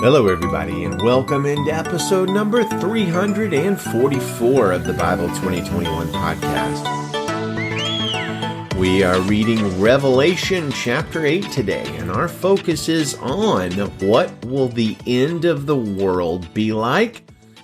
Hello, everybody, and welcome into episode number 344 of the Bible 2021 podcast. We are reading Revelation chapter 8 today, and our focus is on what will the end of the world be like?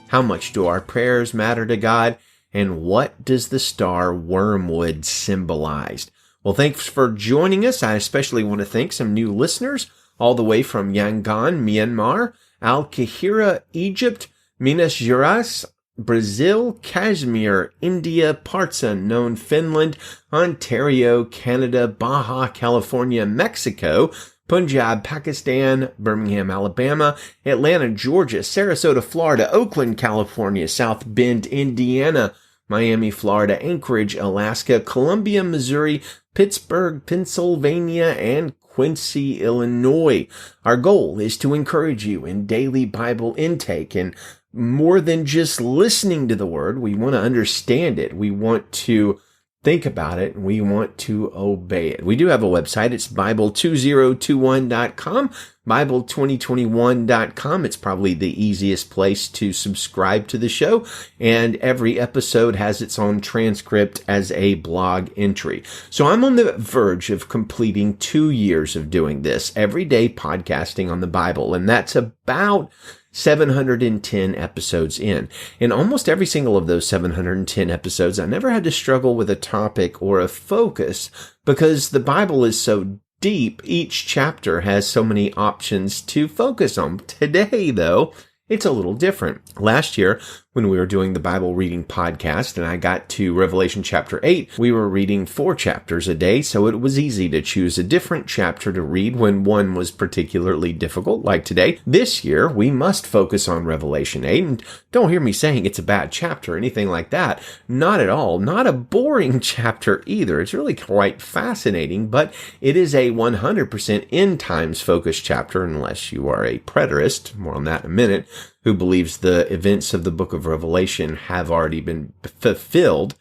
How much do our prayers matter to God? And what does the star Wormwood symbolize? Well, thanks for joining us. I especially want to thank some new listeners all the way from Yangon, Myanmar, Al-Kahira, Egypt, Minas Gerais, Brazil, Kashmir, India, parts unknown, Finland, Ontario, Canada, Baja, California, Mexico, Punjab, Pakistan, Birmingham, Alabama, Atlanta, Georgia, Sarasota, Florida, Oakland, California, South Bend, Indiana, Miami, Florida, Anchorage, Alaska, Columbia, Missouri, Pittsburgh, Pennsylvania, and Quincy, Illinois. Our goal is to encourage you in daily Bible intake, and more than just listening to the Word, we want to understand it. We want to think about it, and we want to obey it. We do have a website. It's Bible2021.com, Bible2021.com. It's probably the easiest place to subscribe to the show, and every episode has its own transcript as a blog entry. So I'm on the verge of completing 2 years of doing this, everyday podcasting on the Bible, and that's about 710 episodes in. In almost every single of those 710 episodes, I never had to struggle with a topic or a focus because the Bible is so deep. Each chapter has so many options to focus on. Today, though, it's a little different. Last year, when we were doing the Bible reading podcast and I got to Revelation chapter 8, we were reading 4 chapters a day, so it was easy to choose a different chapter to read when one was particularly difficult, like today. This year, we must focus on Revelation 8, and don't hear me saying it's a bad chapter or anything like that. Not at all. Not a boring chapter either. It's really quite fascinating, but it is a 100% end times focused chapter, unless you are a preterist, more on that in a minute, who believes the events of the book of Revelation have already been fulfilled.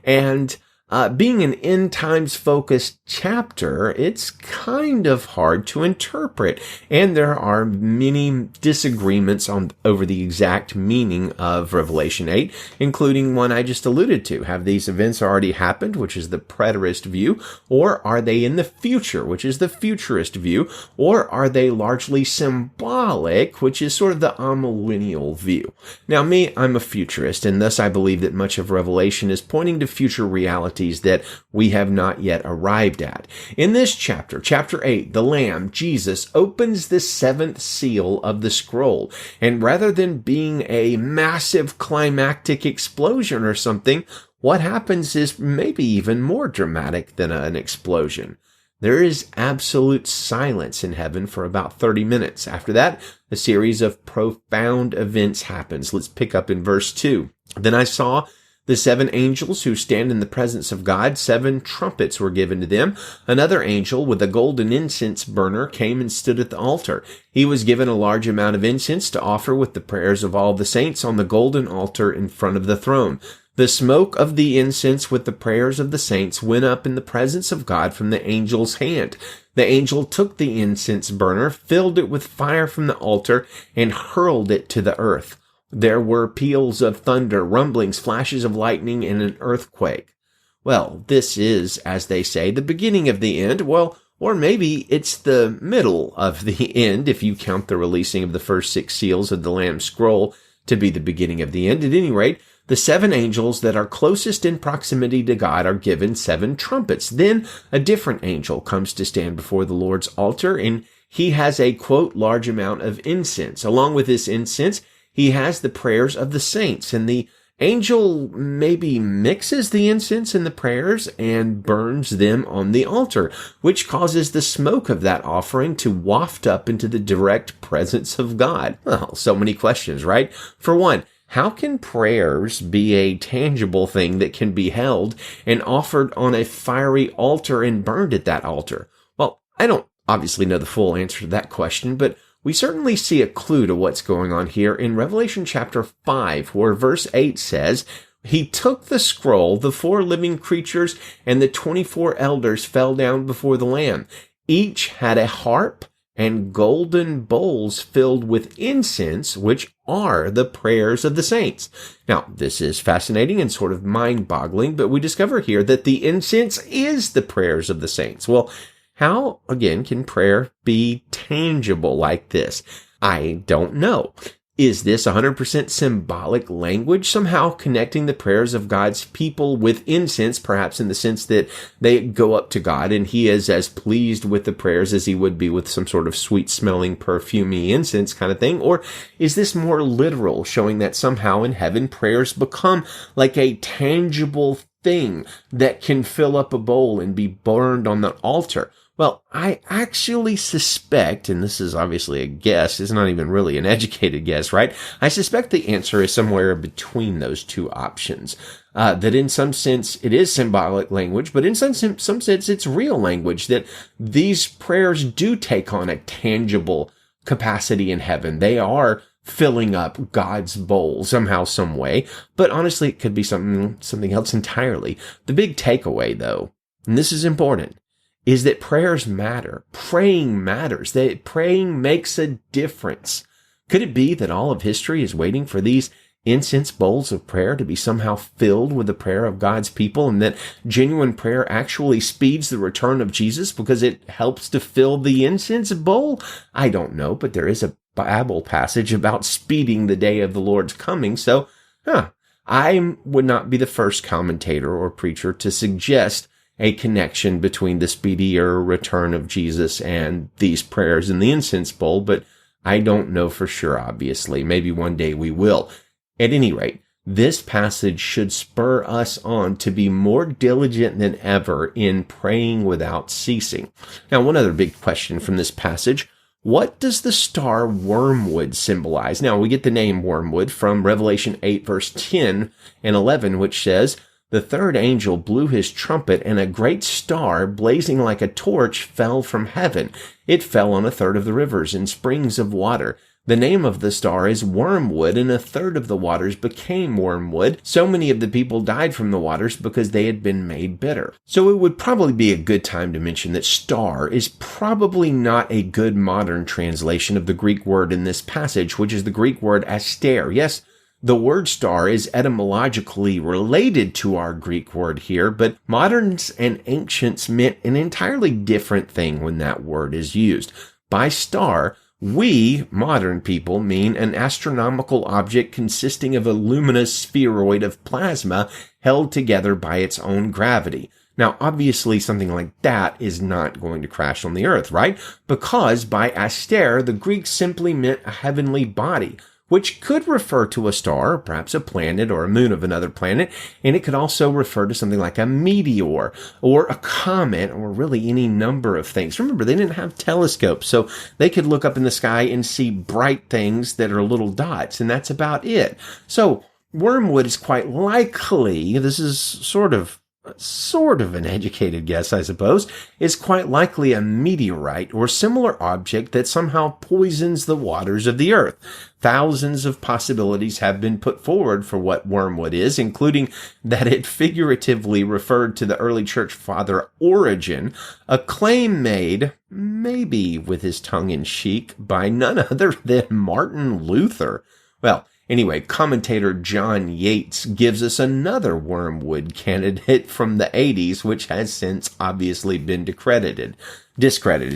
And being an end times focused chapter, it's kind of hard to interpret. And there are many disagreements over the exact meaning of Revelation 8, including one I just alluded to. Have these events already happened, which is the preterist view, or are they in the future, which is the futurist view, or are they largely symbolic, which is sort of the amillennial view? Now, me, I'm a futurist, and thus I believe that much of Revelation is pointing to future realities that we have not yet arrived at. In this chapter, chapter 8, the Lamb, Jesus, opens the 7th seal of the scroll. And rather than being a massive climactic explosion or something, what happens is maybe even more dramatic than an explosion. There is absolute silence in heaven for about 30 minutes. After that, a series of profound events happens. Let's pick up in verse 2. Then I saw the 7 angels who stand in the presence of God. 7 trumpets were given to them. Another angel with a golden incense burner came and stood at the altar. He was given a large amount of incense to offer with the prayers of all the saints on the golden altar in front of the throne. The smoke of the incense with the prayers of the saints went up in the presence of God from the angel's hand. The angel took the incense burner, filled it with fire from the altar, and hurled it to the earth. There were peals of thunder, rumblings, flashes of lightning, and an earthquake. Well, this is, as they say, the beginning of the end. Well, or maybe it's the middle of the end, if you count the releasing of the first 6 seals of the Lamb's scroll to be the beginning of the end. At any rate, the 7 angels that are closest in proximity to God are given 7 trumpets. Then a different angel comes to stand before the Lord's altar, and he has a, quote, large amount of incense. Along with this incense, he has the prayers of the saints, and the angel maybe mixes the incense and the prayers and burns them on the altar, which causes the smoke of that offering to waft up into the direct presence of God. Well, so many questions, right? For one, how can prayers be a tangible thing that can be held and offered on a fiery altar and burned at that altar? Well, I don't obviously know the full answer to that question, but we certainly see a clue to what's going on here in Revelation chapter 5, where verse 8 says, He took the scroll, the 4 living creatures, and the 24 elders fell down before the Lamb. Each had a harp and golden bowls filled with incense, which are the prayers of the saints. Now, this is fascinating and sort of mind-boggling, but we discover here that the incense is the prayers of the saints. Well, how, again, can prayer be tangible like this? I don't know. Is this 100% symbolic language, somehow connecting the prayers of God's people with incense, perhaps in the sense that they go up to God and he is as pleased with the prayers as he would be with some sort of sweet-smelling, perfumey incense kind of thing? Or is this more literal, showing that somehow in heaven prayers become like a tangible thing that can fill up a bowl and be burned on the altar? Well, I actually suspect, and this is obviously a guess, it's not even really an educated guess, right? I suspect the answer is somewhere between those two options. That in some sense it is symbolic language, but in some sense it's real language, that these prayers do take on a tangible capacity in heaven. They are filling up God's bowl somehow, some way. But honestly, it could be something else entirely. The big takeaway, though, and this is important, is that prayers matter. Praying matters. That praying makes a difference. Could it be that all of history is waiting for these incense bowls of prayer to be somehow filled with the prayer of God's people, and that genuine prayer actually speeds the return of Jesus because it helps to fill the incense bowl? I don't know, but there is a Bible passage about speeding the day of the Lord's coming, so I would not be the first commentator or preacher to suggest a connection between the speedier return of Jesus and these prayers in the incense bowl, but I don't know for sure, obviously. Maybe one day we will. At any rate, this passage should spur us on to be more diligent than ever in praying without ceasing. Now, one other big question from this passage: what does the star Wormwood symbolize? Now, we get the name Wormwood from Revelation 8, verse 10 and 11, which says, "The third angel blew his trumpet, and a great star, blazing like a torch, fell from heaven. It fell on a third of the rivers and springs of water. The name of the star is Wormwood, and a third of the waters became wormwood. So many of the people died from the waters because they had been made bitter." So it would probably be a good time to mention that star is probably not a good modern translation of the Greek word in this passage, which is the Greek word aster. Yes, the word star is etymologically related to our Greek word here, but moderns and ancients meant an entirely different thing when that word is used. By star, we, modern people, mean an astronomical object consisting of a luminous spheroid of plasma held together by its own gravity. Now, obviously, something like that is not going to crash on the earth, right? Because by aster, the Greeks simply meant a heavenly body, which could refer to a star, perhaps a planet or a moon of another planet, and it could also refer to something like a meteor or a comet or really any number of things. Remember, they didn't have telescopes, so they could look up in the sky and see bright things that are little dots, and that's about it. So Wormwood is quite likely, this is sort of an educated guess, I suppose, is quite likely a meteorite or similar object that somehow poisons the waters of the earth. Thousands of possibilities have been put forward for what wormwood is, including that it figuratively referred to the early church father Origen, a claim made, maybe with his tongue in cheek, by none other than Martin Luther. Well, anyway, commentator John Yates gives us another wormwood candidate from the 80s, which has since obviously been discredited.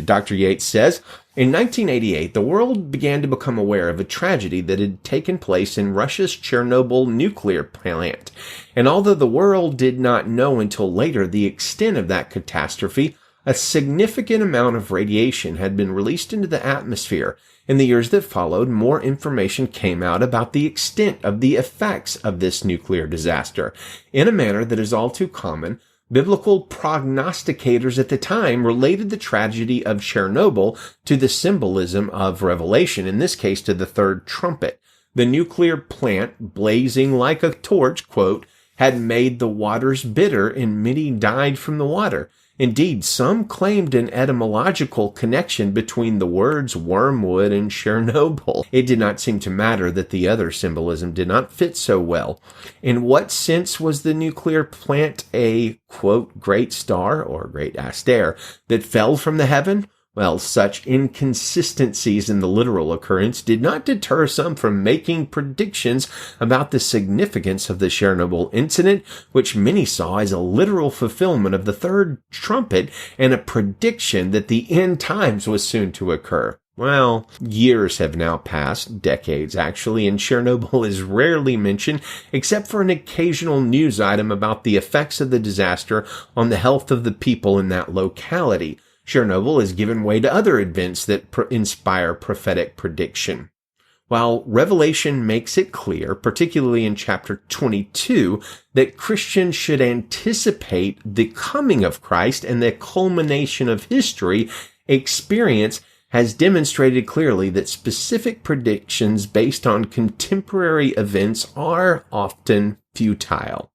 Dr. Yates says, "In 1988, the world began to become aware of a tragedy that had taken place in Russia's Chernobyl nuclear plant. And although the world did not know until later the extent of that catastrophe, a significant amount of radiation had been released into the atmosphere. In the years that followed, more information came out about the extent of the effects of this nuclear disaster. In a manner that is all too common, biblical prognosticators at the time related the tragedy of Chernobyl to the symbolism of Revelation, in this case to the third trumpet. The nuclear plant, blazing like a torch, quote, had made the waters bitter, and many died from the water. Indeed, some claimed an etymological connection between the words wormwood and Chernobyl. It did not seem to matter that the other symbolism did not fit so well. In what sense was the nuclear plant a, quote, great star, or great aster, that fell from the heaven? Well, such inconsistencies in the literal occurrence did not deter some from making predictions about the significance of the Chernobyl incident, which many saw as a literal fulfillment of the third trumpet and a prediction that the end times was soon to occur. Well, years have now passed, decades actually, and Chernobyl is rarely mentioned except for an occasional news item about the effects of the disaster on the health of the people in that locality. Chernobyl has given way to other events that inspire prophetic prediction. While Revelation makes it clear, particularly in chapter 22, that Christians should anticipate the coming of Christ and the culmination of history, experience has demonstrated clearly that specific predictions based on contemporary events are often futile.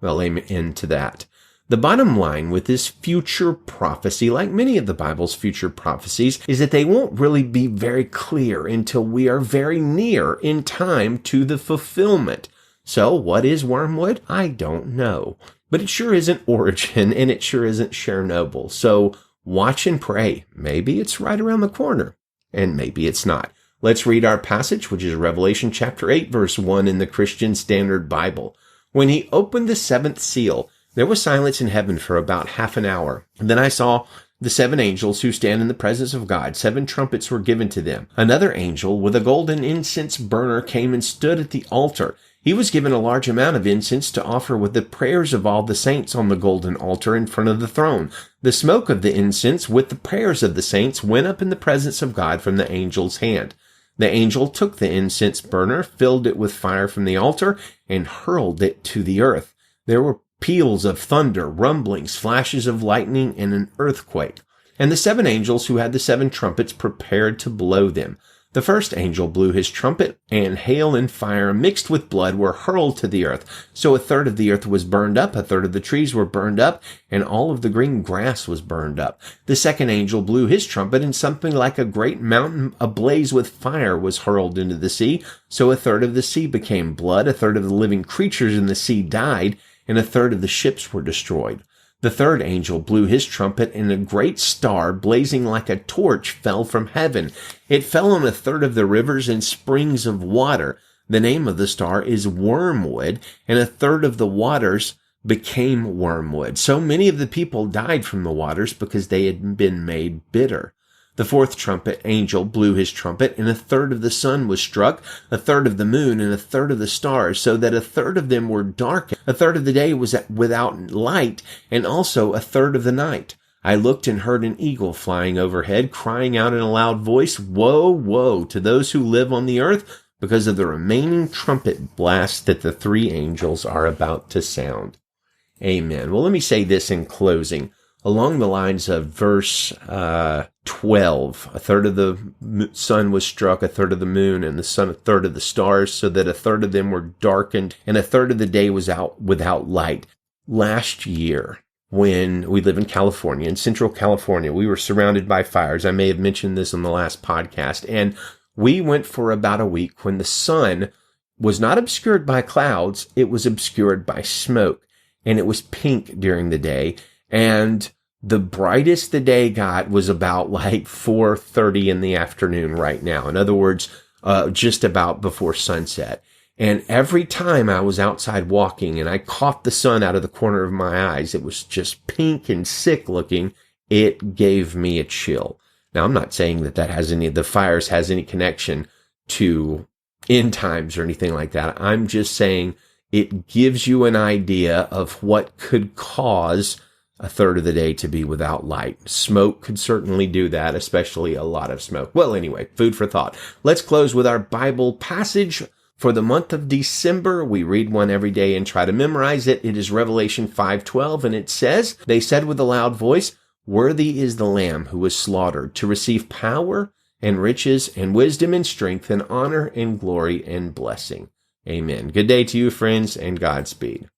Well, amen to that. The bottom line with this future prophecy, like many of the Bible's future prophecies, is that they won't really be very clear until we are very near in time to the fulfillment. So what is Wormwood? I don't know. But it sure isn't Origin, and it sure isn't Chernobyl. So watch and pray. Maybe it's right around the corner, and maybe it's not. Let's read our passage, which is Revelation chapter 8, verse 1 in the Christian Standard Bible. When he opened the seventh seal, there was silence in heaven for about half an hour. And then I saw the seven angels who stand in the presence of God. 7 trumpets were given to them. Another angel with a golden incense burner came and stood at the altar. He was given a large amount of incense to offer with the prayers of all the saints on the golden altar in front of the throne. The smoke of the incense with the prayers of the saints went up in the presence of God from the angel's hand. The angel took the incense burner, filled it with fire from the altar, and hurled it to the earth. There were peals of thunder, rumblings, flashes of lightning, and an earthquake. And the 7 angels who had the 7 trumpets prepared to blow them. The first angel blew his trumpet, and hail and fire mixed with blood were hurled to the earth. So a third of the earth was burned up, a third of the trees were burned up, and all of the green grass was burned up. The second angel blew his trumpet, and something like a great mountain ablaze with fire was hurled into the sea. So a third of the sea became blood, a third of the living creatures in the sea died, and a third of the ships were destroyed. The third angel blew his trumpet, and a great star, blazing like a torch, fell from heaven. It fell on a third of the rivers and springs of water. The name of the star is Wormwood, and a third of the waters became wormwood. So many of the people died from the waters because they had been made bitter. The fourth trumpet angel blew his trumpet, and a third of the sun was struck, a third of the moon, and a third of the stars, so that a third of them were darkened. A third of the day was without light, and also a third of the night. I looked and heard an eagle flying overhead, crying out in a loud voice, "Woe, woe to those who live on the earth, because of the remaining trumpet blast that the 3 angels are about to sound." Amen. Well, let me say this in closing. Along the lines of verse 12, a third of the sun was struck, a third of the moon, and the sun a third of the stars, so that a third of them were darkened, and a third of the day was out without light. Last year, when we live in California, in Central California, we were surrounded by fires. I may have mentioned this on the last podcast, and we went for about a week when the sun was not obscured by clouds, it was obscured by smoke, and it was pink during the day. And the brightest the day got was about like 4:30 in the afternoon right now. In other words, just about before sunset. And every time I was outside walking and I caught the sun out of the corner of my eyes, it was just pink and sick looking. It gave me a chill. Now, I'm not saying that the fires has any connection to end times or anything like that. I'm just saying it gives you an idea of what could cause a third of the day to be without light. Smoke could certainly do that, especially a lot of smoke. Well, anyway, food for thought. Let's close with our Bible passage for the month of December. We read one every day and try to memorize it. It is Revelation 5:12, and it says, "They said with a loud voice, 'Worthy is the Lamb who was slaughtered to receive power and riches and wisdom and strength and honor and glory and blessing.'" Amen. Good day to you, friends, and Godspeed.